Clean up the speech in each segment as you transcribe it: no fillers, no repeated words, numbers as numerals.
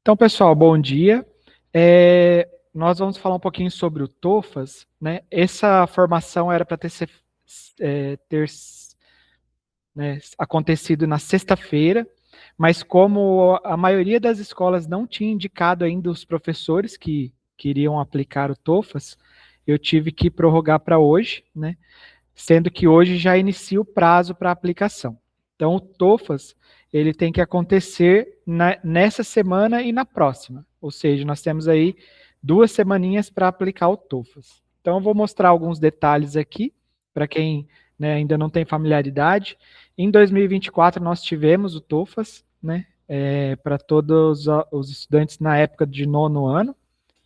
Então, pessoal, bom dia. Nós vamos falar um pouquinho sobre o TOFAS, né? Essa formação era para ter acontecido na sexta-feira, mas como a maioria das escolas não tinha indicado ainda os professores que queriam aplicar o TOFAS, eu tive que prorrogar para hoje, né? Sendo que hoje já inicia o prazo para aplicação. Então, o TOFAS, ele tem que acontecer nessa semana e na próxima. Ou seja, nós temos aí 2 semaninhas para aplicar o TOFAS. Então, eu vou mostrar alguns detalhes aqui, para quem, né, ainda não tem familiaridade. Em 2024, nós tivemos o TOFAS, né, para todos os estudantes na época de 9º ano,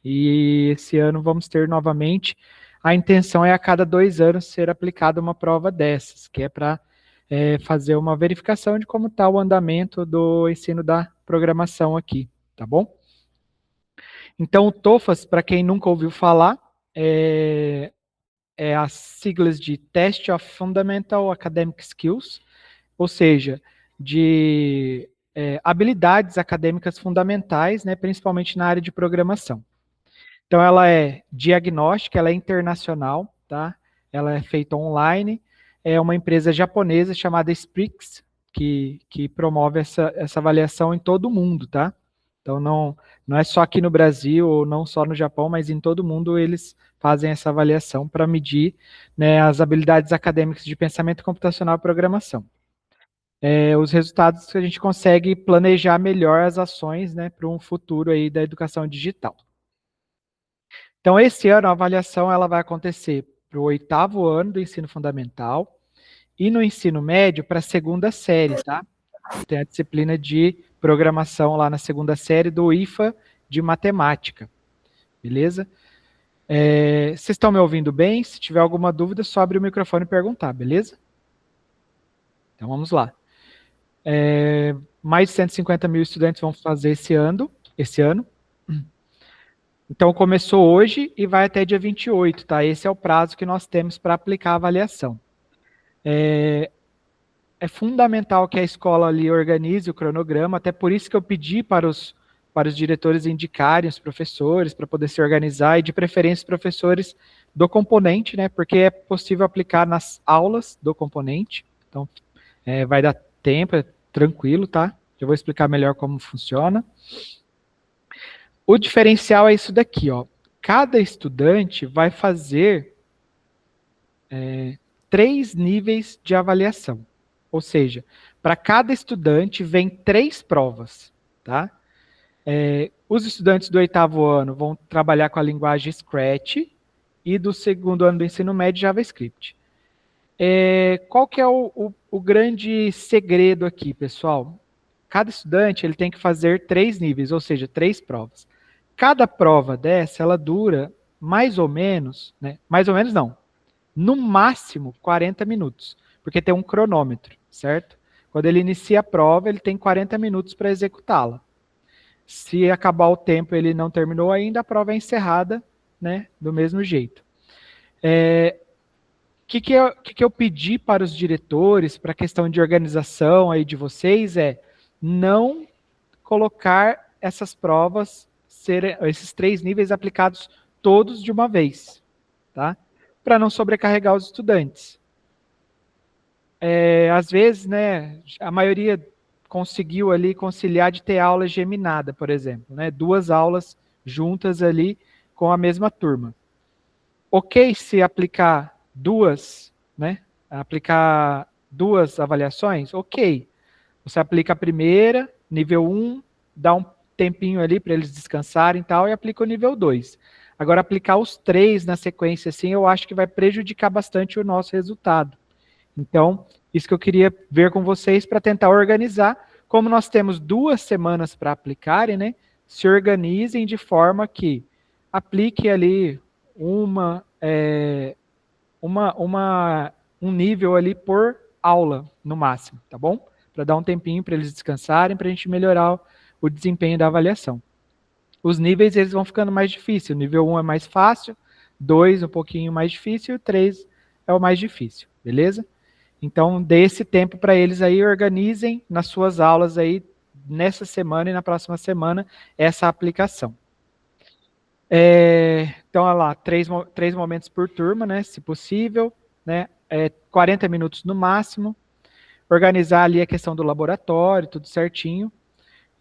e esse ano vamos ter novamente. A intenção é a cada 2 anos ser aplicada uma prova dessas, que é para fazer uma verificação de como está o andamento do ensino da programação aqui, tá bom? Então, o TOFAS, para quem nunca ouviu falar, é as siglas de Test of Fundamental Academic Skills, ou seja, de habilidades acadêmicas fundamentais, né, principalmente na área de programação. Então, ela é diagnóstica, ela é internacional, tá? Ela é feita online, é uma empresa japonesa chamada Sprix, que promove essa avaliação em todo o mundo, tá? Então, não é só aqui no Brasil, ou não só no Japão, mas em todo o mundo eles fazem essa avaliação para medir, né, as habilidades acadêmicas de pensamento computacional e programação. Os resultados que a gente consegue planejar melhor as ações, né, para um futuro aí da educação digital. Então, esse ano a avaliação ela vai acontecer para o 8º ano do ensino fundamental e no ensino médio para a 2ª série, tá? Tem a disciplina de programação lá na 2ª série do IFA de matemática, beleza? Vocês estão me ouvindo bem? Se tiver alguma dúvida, só abre o microfone e perguntar, beleza? Então, vamos lá. Mais de 150 mil estudantes vão fazer esse ano. Então, começou hoje e vai até dia 28, tá? Esse é o prazo que nós temos para aplicar a avaliação. É fundamental que a escola ali organize o cronograma, até por isso que eu pedi para os diretores indicarem os professores, para poder se organizar, e de preferência os professores do componente, né? Porque é possível aplicar nas aulas do componente. Então, vai dar tempo, é tranquilo, tá? Eu vou explicar melhor como funciona. O diferencial é isso daqui, ó. Cada estudante vai fazer 3 níveis de avaliação. Ou seja, para cada estudante vem 3 provas, tá? Os estudantes do 8º ano vão trabalhar com a linguagem Scratch e do 2º ano do ensino médio JavaScript. Qual que é o grande segredo aqui, pessoal? Cada estudante ele tem que fazer 3 níveis, ou seja, 3 provas. Cada prova dessa, ela dura mais ou menos, né? Mais ou menos não, no máximo 40 minutos, porque tem um cronômetro, certo? Quando ele inicia a prova, ele tem 40 minutos para executá-la. Se acabar o tempo e ele não terminou ainda, a prova é encerrada, né, do mesmo jeito. O que eu pedi para os diretores, para a questão de organização aí de vocês, não colocar essas provas, esses 3 níveis aplicados todos de uma vez, tá? Para não sobrecarregar os estudantes. Às vezes, né, a maioria conseguiu ali conciliar de ter aula geminada, por exemplo, né, 2 aulas juntas ali com a mesma turma. Ok se aplicar 2, né, aplicar 2 avaliações? Ok. Você aplica a primeira, nível 1, dá um tempinho ali para eles descansarem e tal, e aplica o nível 2. Agora, aplicar os 3 na sequência, assim, eu acho que vai prejudicar bastante o nosso resultado. Então, isso que eu queria ver com vocês para tentar organizar. Como nós temos 2 semanas para aplicarem, né? Se organizem de forma que aplique ali um nível ali por aula, no máximo, tá bom? Para dar um tempinho para eles descansarem, para a gente melhorar o desempenho da avaliação. Os níveis eles vão ficando mais difíceis. O nível 1 é mais fácil, 2 um pouquinho mais difícil, e o 3 é o mais difícil, beleza? Então, dê esse tempo para eles aí, organizem nas suas aulas aí nessa semana e na próxima semana essa aplicação. Então, olha lá, três momentos por turma, né, se possível, né, 40 minutos no máximo, organizar ali a questão do laboratório, tudo certinho,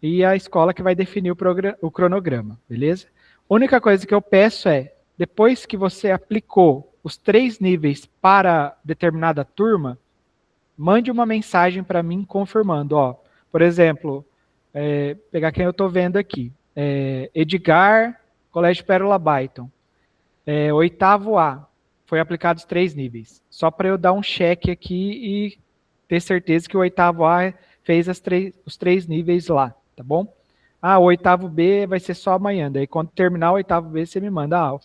e a escola que vai definir o cronograma, beleza? A única coisa que eu peço é, depois que você aplicou os 3 níveis para determinada turma, mande uma mensagem para mim confirmando, ó, por exemplo, pegar quem eu estou vendo aqui, Edgar, Colégio Pérola Byton, oitavo A, foi aplicado os 3 níveis, só para eu dar um check aqui e ter certeza que o oitavo A fez os 3 níveis lá, tá bom? Ah, o oitavo B vai ser só amanhã, daí quando terminar o oitavo B você me manda,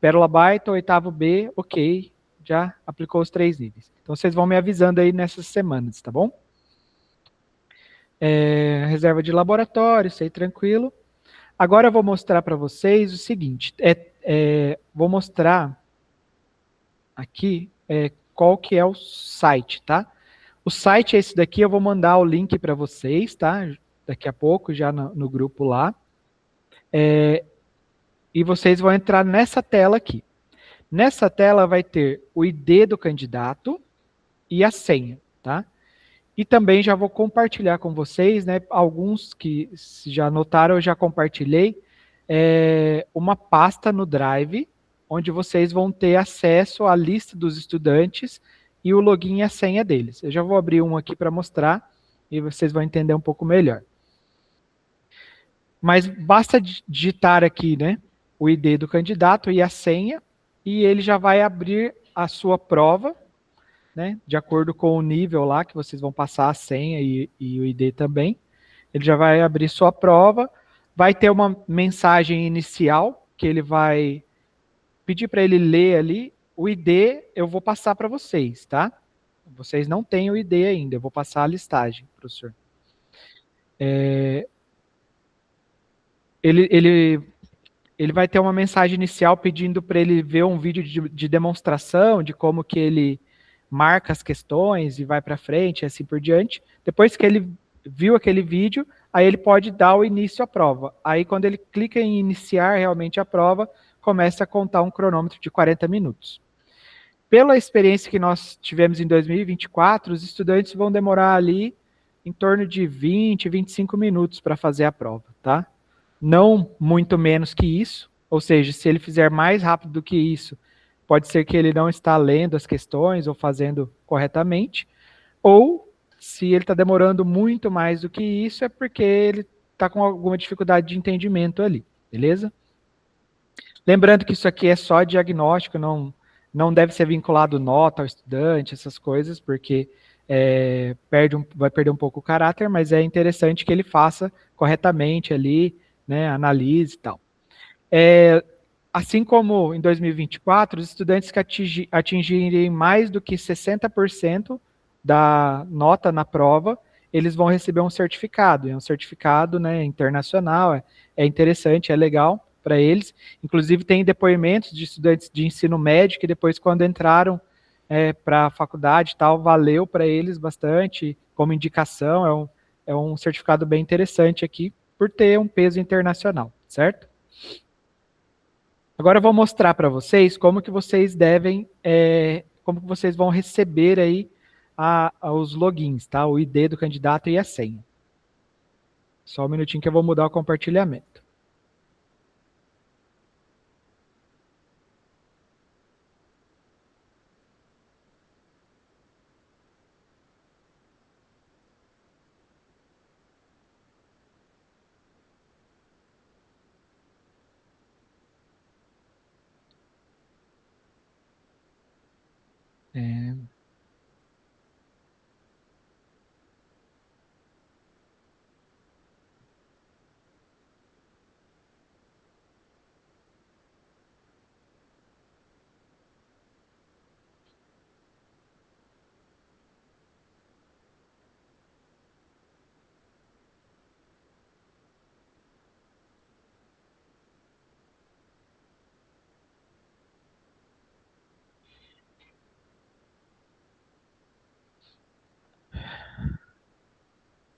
Pérola Byton, oitavo B, ok, já aplicou os 3 níveis. Então vocês vão me avisando aí nessas semanas, tá bom? Reserva de laboratório, isso aí tranquilo. Agora eu vou mostrar para vocês o seguinte, vou mostrar aqui qual que é o site, tá? O site é esse daqui, eu vou mandar o link para vocês, tá? Daqui a pouco, já no grupo lá. E vocês vão entrar nessa tela aqui. Nessa tela vai ter o ID do candidato e a senha, tá? E também já vou compartilhar com vocês, né? Alguns que já notaram, eu já compartilhei uma pasta no Drive, onde vocês vão ter acesso à lista dos estudantes e o login e a senha deles. Eu já vou abrir um aqui para mostrar e vocês vão entender um pouco melhor. Mas basta digitar aqui, né, o ID do candidato e a senha, e ele já vai abrir a sua prova, né, de acordo com o nível lá que vocês vão passar a senha e o ID também. Ele já vai abrir sua prova, vai ter uma mensagem inicial que ele vai pedir para ele ler ali. O ID eu vou passar para vocês, tá? Vocês não têm o ID ainda, eu vou passar a listagem, professor. Ele ele vai ter uma mensagem inicial pedindo para ele ver um vídeo de demonstração de como que ele marca as questões e vai para frente e assim por diante. Depois que ele viu aquele vídeo, aí ele pode dar o início à prova. Aí quando ele clica em iniciar realmente a prova, começa a contar um cronômetro de 40 minutos. Pela experiência que nós tivemos em 2024, os estudantes vão demorar ali em torno de 20, 25 minutos para fazer a prova, tá? Não muito menos que isso, ou seja, se ele fizer mais rápido do que isso, pode ser que ele não está lendo as questões ou fazendo corretamente, ou se ele está demorando muito mais do que isso, é porque ele está com alguma dificuldade de entendimento ali, beleza? Lembrando que isso aqui é só diagnóstico, não deve ser vinculado nota ao estudante, essas coisas, porque vai perder um pouco o caráter, mas é interessante que ele faça corretamente ali, né, analise e tal. Assim como em 2024, os estudantes que atingirem mais do que 60% da nota na prova, eles vão receber um certificado. É um certificado, né, internacional, é interessante, é legal para eles. Inclusive, tem depoimentos de estudantes de ensino médio que depois, quando entraram para a faculdade e tal, valeu para eles bastante como indicação. É um certificado bem interessante aqui, por ter um peso internacional, certo? Agora eu vou mostrar para vocês como que vocês devem, como que vocês vão receber aí os logins, tá? O ID do candidato e a senha. Só um minutinho que eu vou mudar o compartilhamento. É,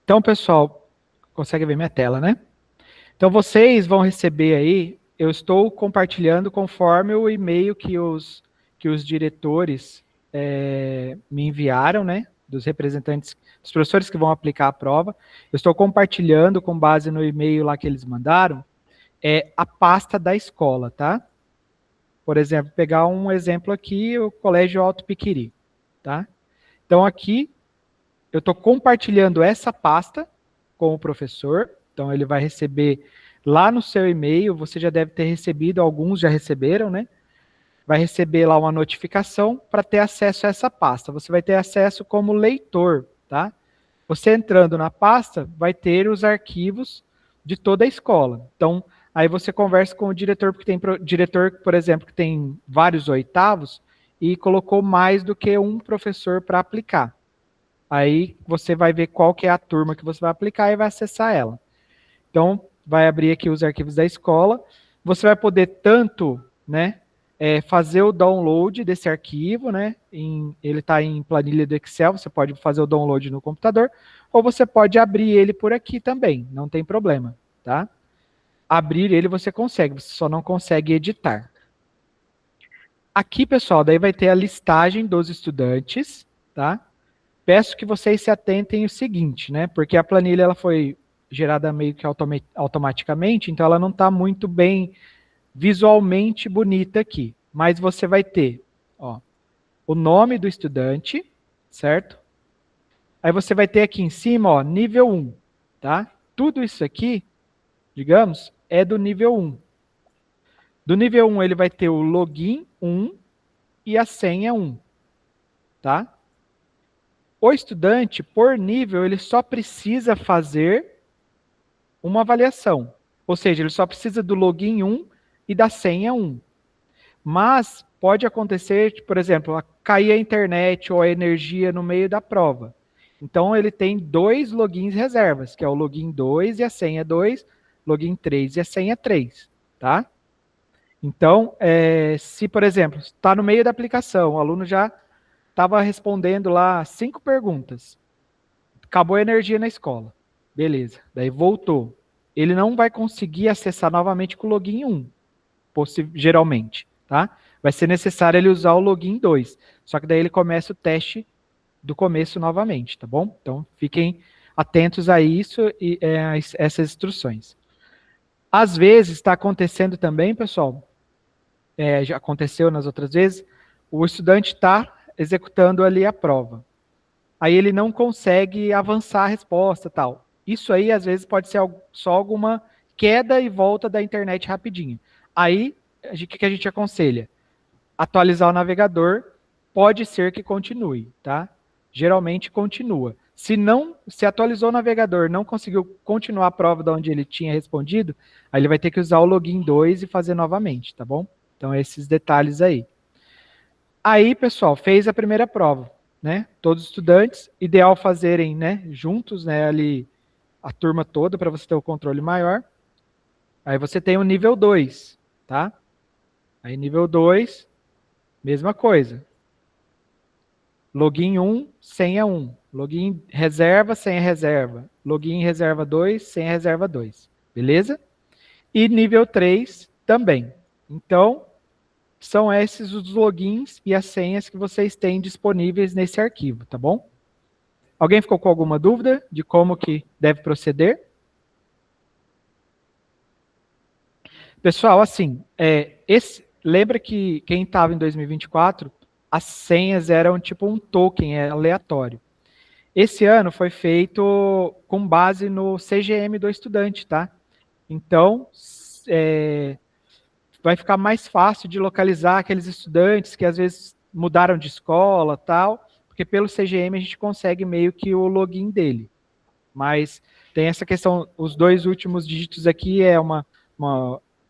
Então, pessoal, Consegue ver minha tela, né? Então, vocês vão receber aí, eu estou compartilhando conforme o e-mail que os diretores me enviaram, né? Dos representantes, dos professores que vão aplicar a prova. Eu estou compartilhando com base no e-mail lá que eles mandaram, a pasta da escola, tá? Por exemplo, pegar um exemplo aqui, o Colégio Alto Piquiri, tá? Então, aqui, eu estou compartilhando essa pasta com o professor, então ele vai receber lá no seu e-mail, você já deve ter recebido, alguns já receberam, né? Vai receber lá uma notificação para ter acesso a essa pasta. Você vai ter acesso como leitor, tá? Você entrando na pasta, vai ter os arquivos de toda a escola. Então, aí você conversa com o diretor, porque tem diretor, por exemplo, que tem vários oitavos e colocou mais do que um professor para aplicar. Aí você vai ver qual que é a turma que você vai aplicar e vai acessar ela. Então, vai abrir aqui os arquivos da escola. Você vai poder tanto, né, fazer o download desse arquivo, né? Ele está em planilha do Excel, você pode fazer o download no computador, ou você pode abrir ele por aqui também, não tem problema, tá? Abrir ele você consegue, você só não consegue editar. Aqui, pessoal, daí vai ter a listagem dos estudantes, tá? Peço que vocês se atentem o seguinte, né? Porque a planilha ela foi gerada meio que automaticamente, então ela não está muito bem visualmente bonita aqui. Mas você vai ter, ó, o nome do estudante, certo? Aí você vai ter aqui em cima, ó, nível 1, tá? Tudo isso aqui, digamos, é do nível 1. Do nível 1 ele vai ter o login 1 e a senha 1, tá? O estudante, por nível, ele só precisa fazer uma avaliação. Ou seja, ele só precisa do login 1 e da senha 1. Mas pode acontecer, por exemplo, cair a internet ou a energia no meio da prova. Então, ele tem 2 logins reservas, que é o login 2 e a senha 2, login 3 e a senha 3, tá? Então, se, por exemplo, está no meio da aplicação, o aluno já estava respondendo lá 5 perguntas, acabou a energia na escola, beleza, daí voltou. Ele não vai conseguir acessar novamente com o login 1, geralmente, tá? Vai ser necessário ele usar o login 2, só que daí ele começa o teste do começo novamente, tá bom? Então, fiquem atentos a isso e essas instruções. Às vezes, está acontecendo também, pessoal, já aconteceu nas outras vezes, o estudante está executando ali a prova. Aí ele não consegue avançar a resposta tal. Isso aí, às vezes, pode ser só alguma queda e volta da internet rapidinho. Aí, o que a gente aconselha? Atualizar o navegador, pode ser que continue, tá? Geralmente continua. Se atualizou o navegador, não conseguiu continuar a prova de onde ele tinha respondido, aí ele vai ter que usar o login 2 e fazer novamente, tá bom? Então, esses detalhes aí. Aí, pessoal, fez a primeira prova, né? Todos os estudantes, ideal fazerem, né, juntos, né, ali a turma toda para você ter o controle maior. Aí você tem o nível 2, tá? Aí nível 2, mesma coisa. Login 1, senha 1. Login reserva, senha reserva. Login reserva 2, senha reserva 2. Beleza? E nível 3 também. Então, são esses os logins e as senhas que vocês têm disponíveis nesse arquivo, tá bom? Alguém ficou com alguma dúvida de como que deve proceder? Pessoal, assim, lembra que quem estava em 2024, as senhas eram tipo um token aleatório. Esse ano foi feito com base no CGM do estudante, tá? Então, vai ficar mais fácil de localizar aqueles estudantes que às vezes mudaram de escola, tal, porque pelo CGM a gente consegue meio que o login dele. Mas tem essa questão, os 2 últimos dígitos aqui é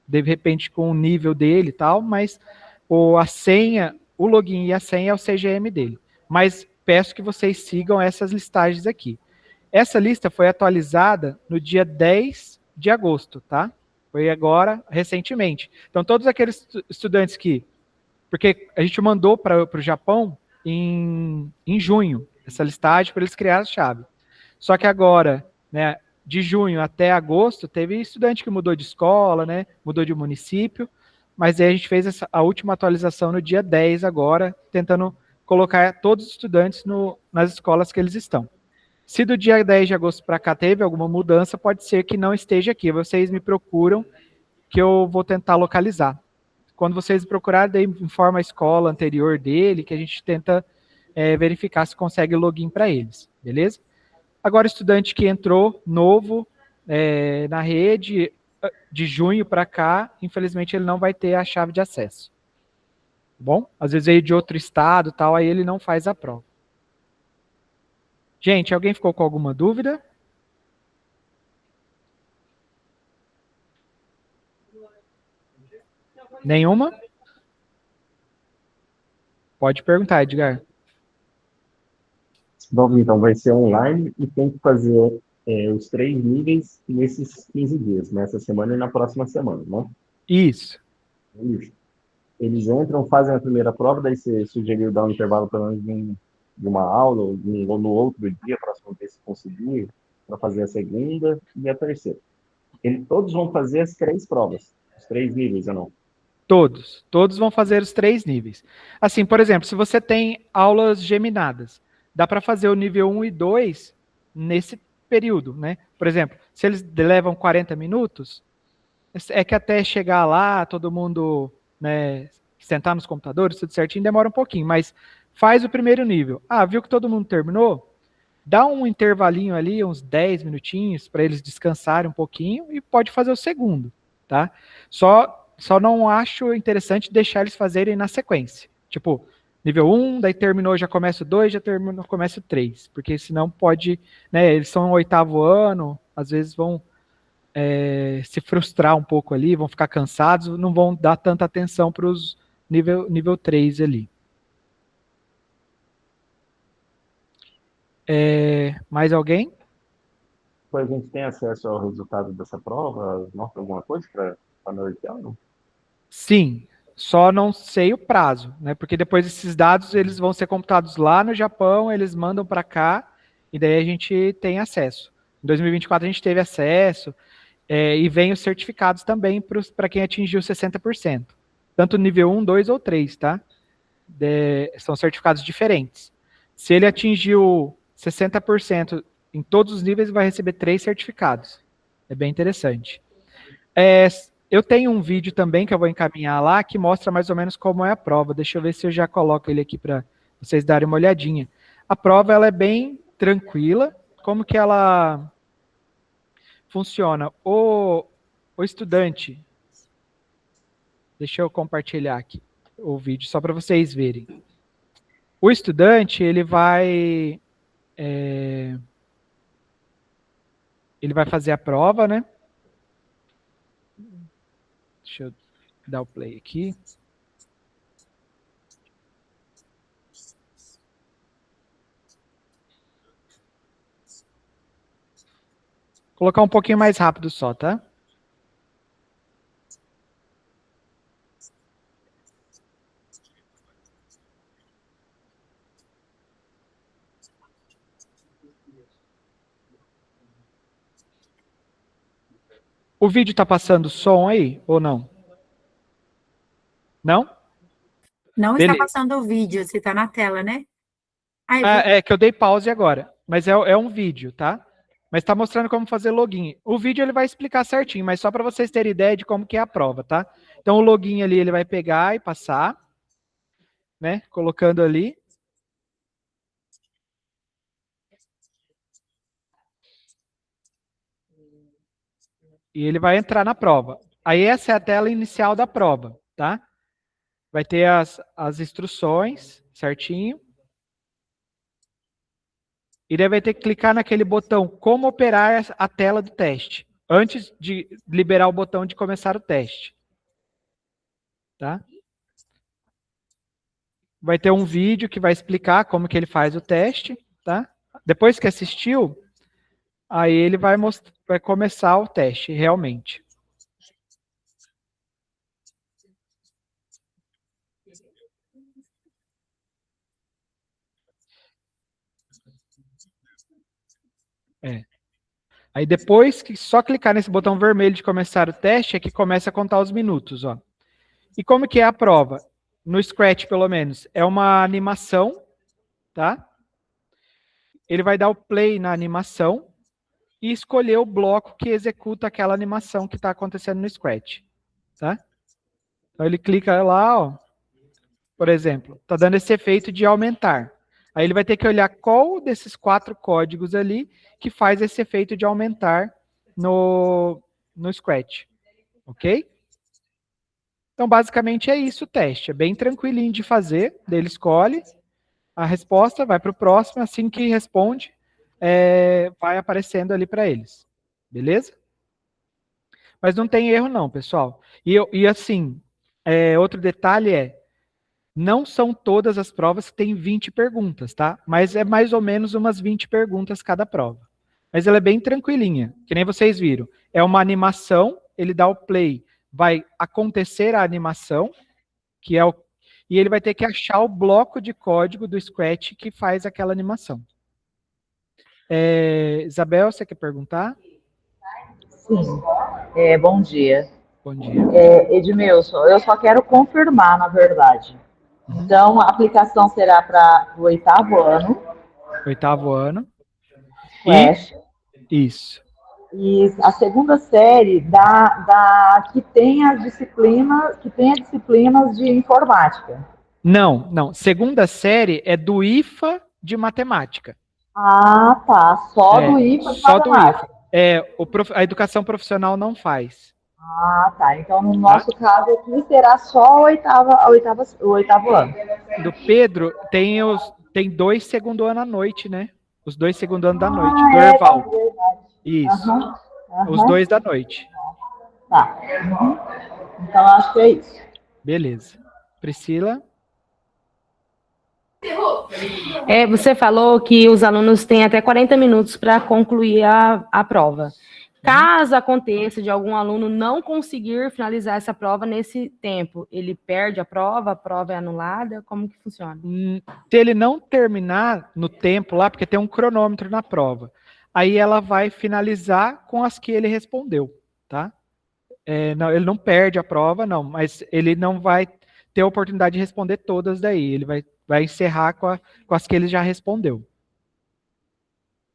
de repente com o nível dele e tal, mas a senha, o login e a senha é o CGM dele. Mas peço que vocês sigam essas listagens aqui. Essa lista foi atualizada no dia 10 de agosto, tá? Foi agora, recentemente. Então, todos aqueles estudantes porque a gente mandou para o Japão em junho, essa listagem, para eles criarem a chave. Só que agora, né, de junho até agosto, teve estudante que mudou de escola, né? Mudou de município, mas aí a gente fez a última atualização no dia 10 agora, tentando colocar todos os estudantes nas escolas que eles estão. Se do dia 10 de agosto para cá teve alguma mudança, pode ser que não esteja aqui. Vocês me procuram que eu vou tentar localizar. Quando vocês procurarem, daí informa a escola anterior dele, que a gente tenta verificar se consegue login para eles, beleza? Agora, estudante que entrou novo na rede, de junho para cá, infelizmente ele não vai ter a chave de acesso. Bom, às vezes veio de outro estado, tal, aí ele não faz a prova. Gente, alguém ficou com alguma dúvida? Nenhuma? Pode perguntar, Edgar. Bom, então vai ser online e tem que fazer os 3 níveis nesses 15 dias, nessa semana e na próxima semana, né? Isso. Isso. Eles entram, fazem a primeira prova, daí você sugeriu dar um intervalo pelo menos de uma aula ou no outro dia, próximo dia se conseguir, para fazer a segunda e a terceira. Todos vão fazer as 3 provas, os 3 níveis, ou não? Todos vão fazer os 3 níveis. Assim, por exemplo, se você tem aulas geminadas, dá para fazer o nível 1 e 2 nesse período, né? Por exemplo, se eles levam 40 minutos, é que até chegar lá, todo mundo, né, sentar nos computadores, tudo certinho, demora um pouquinho, mas faz o primeiro nível. Ah, viu que todo mundo terminou? Dá um intervalinho ali, uns 10 minutinhos, para eles descansarem um pouquinho e pode fazer o segundo, tá? Só não acho interessante deixar eles fazerem na sequência. Tipo, nível 1, daí terminou, já começa o 2, já terminou, começa o 3. Porque senão pode, né, eles são no 8º ano, às vezes vão se frustrar um pouco ali, vão ficar cansados, não vão dar tanta atenção para os nível 3 ali. Mais alguém? Depois a gente tem acesso ao resultado dessa prova, mostra alguma coisa para nortear, não? Sim, só não sei o prazo, né? Porque depois esses dados eles vão ser computados lá no Japão, eles mandam para cá e daí a gente tem acesso. Em 2024 a gente teve acesso e vem os certificados também para quem atingiu 60%. Tanto nível 1, 2 ou 3, tá? São certificados diferentes. Se ele atingiu 60% em todos os níveis, vai receber 3 certificados. É bem interessante. Eu tenho um vídeo também que eu vou encaminhar lá que mostra mais ou menos como é a prova. Deixa eu ver se eu já coloco ele aqui para vocês darem uma olhadinha. A prova ela é bem tranquila. Como que ela funciona? O estudante, deixa eu compartilhar aqui o vídeo só para vocês verem. O estudante ele vai fazer a prova, né? Deixa eu dar o play aqui. Vou colocar um pouquinho mais rápido só, tá? O vídeo tá passando som aí ou não? Não? Não está Beleza. passando o vídeo, você está na tela, né? É que eu dei pause agora, mas é um vídeo, tá? Mas está mostrando como fazer login. O vídeo ele vai explicar certinho, mas só para vocês terem ideia de como que é a prova, tá? Então o login ali ele vai pegar e passar, né? Colocando ali. E ele vai entrar na prova. Aí essa é a tela inicial da prova, tá? Vai ter as instruções certinho. E daí vai ter que clicar naquele botão como operar a tela do teste, antes de liberar o botão de começar o teste. Tá? Vai ter um vídeo que vai explicar como que ele faz o teste. Tá? Depois que assistiu, aí ele vai começar o teste realmente. É. Aí depois que só clicar nesse botão vermelho de começar o teste, é que começa a contar os minutos, ó. E como que é a prova? No Scratch, pelo menos, é uma animação, tá? Ele vai dar o play na animação e escolher o bloco que executa aquela animação que está acontecendo no Scratch, tá? Então ele clica lá, ó, por exemplo, está dando esse efeito de aumentar. Aí ele vai ter que olhar qual desses 4 códigos ali que faz esse efeito de aumentar no Scratch, ok? Então, basicamente é isso o teste. É bem tranquilinho de fazer. Daí ele escolhe a resposta, vai para o próximo, assim que responde, vai aparecendo ali para eles. Beleza? Mas não tem erro não, pessoal. E assim, outro detalhe não são todas as provas que têm 20 perguntas, tá? Mas é mais ou menos umas 20 perguntas cada prova. Mas ela é bem tranquilinha, que nem vocês viram. É uma animação, ele dá o play, vai acontecer a animação, que é e ele vai ter que achar o bloco de código do Scratch que faz aquela animação. Isabel, você quer perguntar? Sim. Bom dia. Bom dia. Edmilson, eu só quero confirmar, na verdade. Então, a aplicação será para o 8º ano. 8º ano. Flash. Isso. E a segunda série que tem as disciplinas de informática. Não. Segunda série é do IFA de matemática. Ah, tá. Só do IFA de matemática. Do IFA. A educação profissional não faz. Ah, tá. Então, no nosso caso aqui, será só o 8º ano. Do Pedro, tem 2 segundo ano à noite, né? Os 2 segundo ano da noite. Do Erval. Verdade. Isso. Os 2 da noite. Tá. Então, acho que é isso. Beleza. Priscila? Você falou que os alunos têm até 40 minutos para concluir a prova. Caso aconteça de algum aluno não conseguir finalizar essa prova nesse tempo, ele perde a prova é anulada? Como que funciona? Se ele não terminar no tempo lá, porque tem um cronômetro na prova, aí ela vai finalizar com as que ele respondeu, tá? Não, ele não perde a prova, não, mas ele não vai ter a oportunidade de responder todas daí, ele vai encerrar com as que ele já respondeu.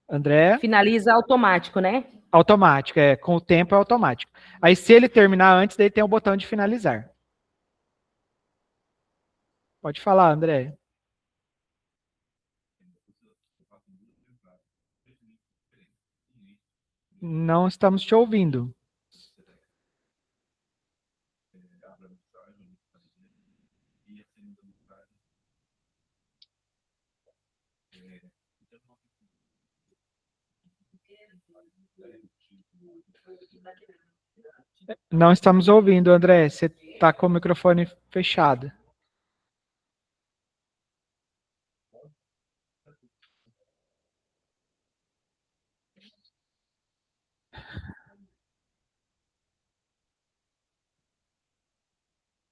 André? Finaliza automático, né? Automático, com o tempo é automático. Aí se ele terminar antes, daí tem o botão de finalizar. Pode falar, André. Não estamos te ouvindo. Não estamos ouvindo, André. Você está com o microfone fechado.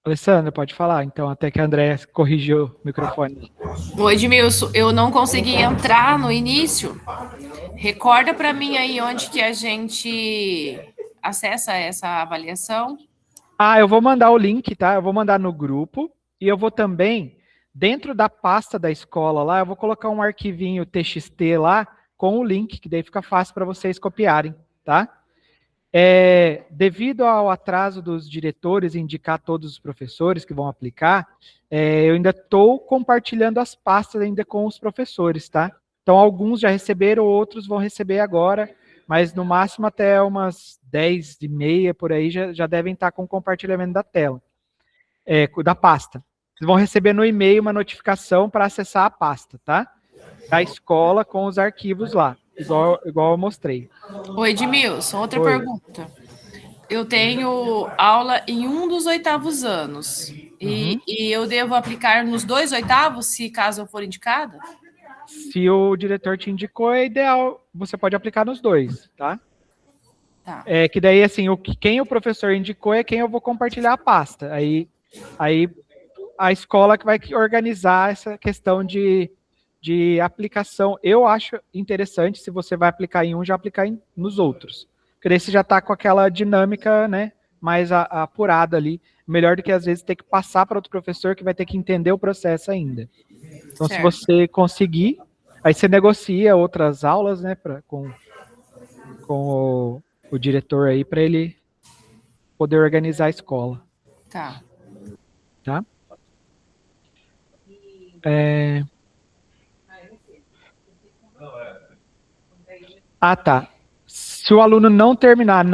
Alessandra, pode falar, então, até que a André corrigiu o microfone. Oi, Edmilson, eu não consegui entrar no início. Recorda para mim aí onde que a gente acessa essa avaliação. Eu vou mandar o link, tá? Eu vou mandar no grupo e eu vou também, dentro da pasta da escola lá, eu vou colocar um arquivinho TXT lá com o link, que daí fica fácil para vocês copiarem, tá? Devido ao atraso dos diretores em indicar todos os professores que vão aplicar, eu ainda estou compartilhando as pastas ainda com os professores, tá? Então, alguns já receberam, outros vão receber agora, mas no máximo até umas 10h30 por aí já devem estar com o compartilhamento da tela, da pasta. Vocês vão receber no e-mail uma notificação para acessar a pasta, tá? Da escola com os arquivos lá. Igual eu mostrei. Oi, Edmilson, outra pergunta. Eu tenho aula em um dos 8º anos. E eu devo aplicar nos 2 8º, se caso eu for indicada? Se o diretor te indicou, é ideal. Você pode aplicar nos 2, tá? Tá. Que daí, assim, quem o professor indicou é quem eu vou compartilhar a pasta. Aí a escola que vai organizar essa questão de de aplicação. Eu acho interessante, se você vai aplicar em um, já aplicar nos outros. Porque daí você já está com aquela dinâmica, né, mais apurada ali. Melhor do que, às vezes, ter que passar para outro professor que vai ter que entender o processo ainda. Então, se você conseguir, aí você negocia outras aulas, né, com o diretor aí, para ele poder organizar a escola. Tá. Tá? Tá. Se o aluno não terminar,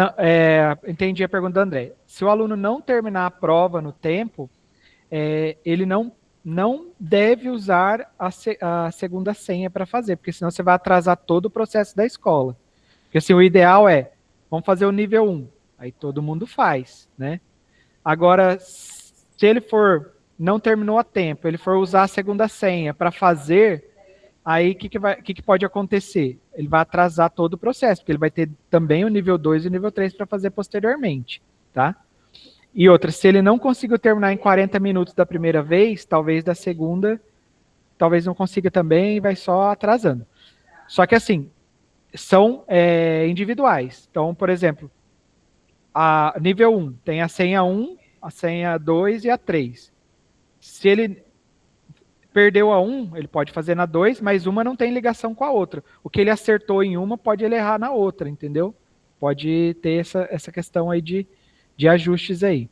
entendi a pergunta do André. Se o aluno não terminar a prova no tempo, ele não deve usar a segunda senha para fazer, porque senão você vai atrasar todo o processo da escola. Porque assim, o ideal vamos fazer o nível 1, aí todo mundo faz, né? Agora, se ele não terminou a tempo, ele for usar a segunda senha para fazer, aí o que pode acontecer? Ele vai atrasar todo o processo, porque ele vai ter também o nível 2 e o nível 3 para fazer posteriormente, tá? E outra, se ele não conseguiu terminar em 40 minutos da primeira vez, talvez da segunda, talvez não consiga também e vai só atrasando. Só que assim, são individuais. Então, por exemplo, a nível 1 tem a senha 1, a senha 2 e a 3. Se ele perdeu a 1, ele pode fazer na 2, mas uma não tem ligação com a outra. O que ele acertou em uma, pode ele errar na outra, entendeu? Pode ter essa questão aí de ajustes aí.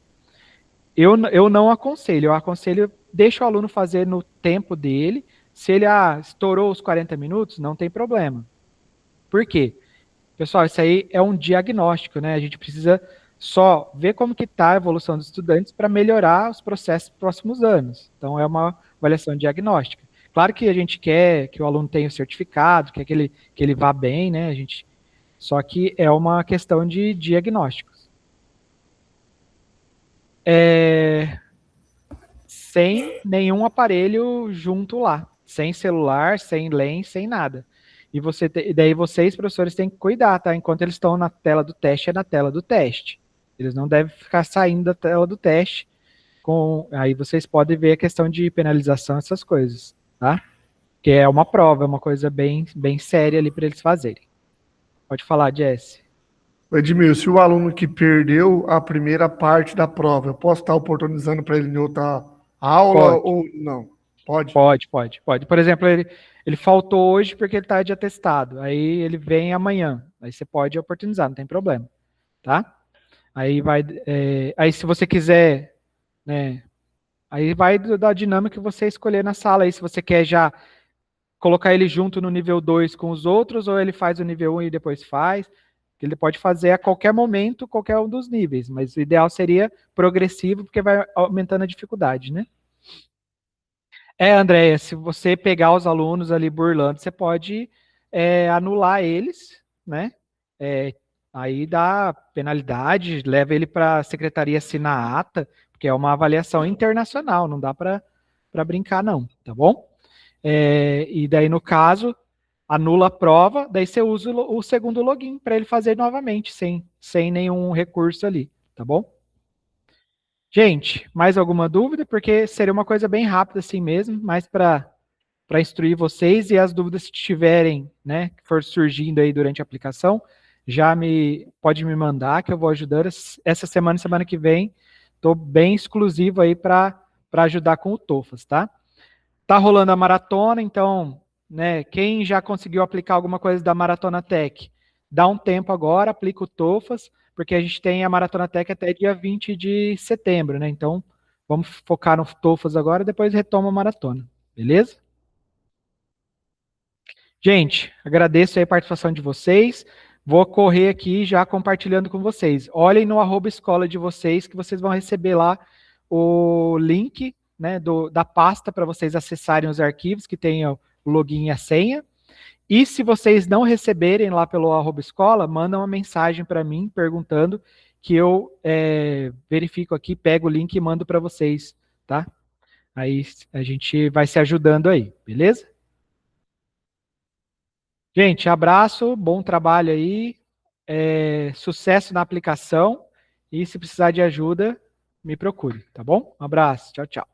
Eu não aconselho, eu aconselho, deixa o aluno fazer no tempo dele. Se ele estourou os 40 minutos, não tem problema. Por quê? Pessoal, isso aí é um diagnóstico, né? A gente precisa só ver como que está a evolução dos estudantes para melhorar os processos dos próximos anos. Então, é uma avaliação diagnóstica. Claro que a gente quer que o aluno tenha o certificado, quer que ele vá bem, né? Só que é uma questão de diagnósticos. Sem nenhum aparelho junto lá. Sem celular, sem lens, sem nada. E daí vocês, professores, têm que cuidar, tá? Enquanto eles estão na tela do teste, é na tela do teste. Eles não devem ficar saindo da tela do teste. Aí vocês podem ver a questão de penalização, essas coisas, tá? Que é uma prova, é uma coisa bem, bem séria ali para eles fazerem. Pode falar, Jesse. Edmil, se o aluno que perdeu a primeira parte da prova, eu posso estar oportunizando para ele em outra aula ou não? Pode? Pode. Por exemplo, ele faltou hoje porque ele está de atestado. Aí ele vem amanhã. Aí você pode oportunizar, não tem problema. Tá? Aí se você quiser, né? Aí vai da dinâmica que você escolher na sala. Aí se você quer já colocar ele junto no nível 2 com os outros, ou ele faz o nível 1 e depois faz. Ele pode fazer a qualquer momento, qualquer um dos níveis. Mas o ideal seria progressivo, porque vai aumentando a dificuldade, né? Andréia, se você pegar os alunos ali burlando, você pode anular eles, né? Aí dá penalidade, leva ele para a secretaria assinar a ata, porque é uma avaliação internacional, não dá para brincar não, tá bom? E daí, no caso, anula a prova, daí você usa o segundo login para ele fazer novamente, sem nenhum recurso ali, tá bom? Gente, mais alguma dúvida? Porque seria uma coisa bem rápida assim mesmo, mais para instruir vocês, e as dúvidas que tiverem, né, que for surgindo aí durante a aplicação, pode me mandar, que eu vou ajudando. Essa semana que vem, estou bem exclusivo aí para ajudar com o TOFAS, tá? Tá rolando a maratona, então, né, quem já conseguiu aplicar alguma coisa da Maratona Tech, dá um tempo agora, aplica o TOFAS, porque a gente tem a Maratona Tech até dia 20 de setembro, né? Então, vamos focar no TOFAS agora, depois retoma a maratona, beleza? Gente, agradeço aí a participação de vocês. Vou correr aqui já compartilhando com vocês. Olhem no @escola de vocês, que vocês vão receber lá o link, né, da pasta para vocês acessarem os arquivos, que tem o login e a senha. E se vocês não receberem lá pelo @escola, manda uma mensagem para mim perguntando, que eu verifico aqui, pego o link e mando para vocês, tá? Aí a gente vai se ajudando aí, beleza? Gente, abraço, bom trabalho aí, sucesso na aplicação, e se precisar de ajuda, me procure, tá bom? Um abraço, tchau, tchau.